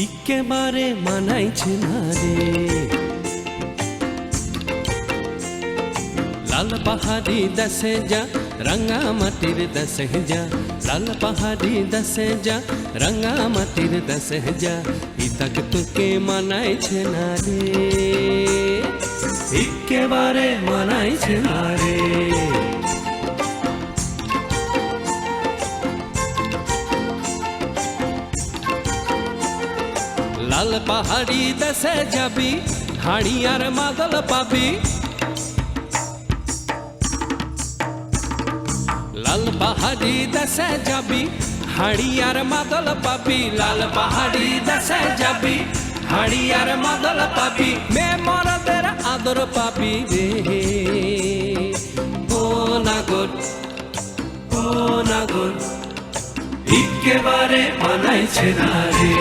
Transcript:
একেবারে মানাইছে না রে। লাল পাহাড়ি দেশে যা রঙা মাটির দেশে যা, লাল পাহাড়ি দেশে যা রঙা মাটির দেশে যা, ইতাক তোকে মানাইছে না রে, একেবারে মানাইছে না রে। লাল পাহাড়ি দেশে যাবি হাড়ি আর মাদল পাবি, লাল পাহাড়ি দেশে যাবি হাড়ি আর মাদল পাবি, লাল পাহাড়ি দেশে যাবি হাড়ি আর মাদল পাবি, মে মরদের আদর পাবি রে। ও নাগর ও নাগর, একেবারে মানাইছে না রে।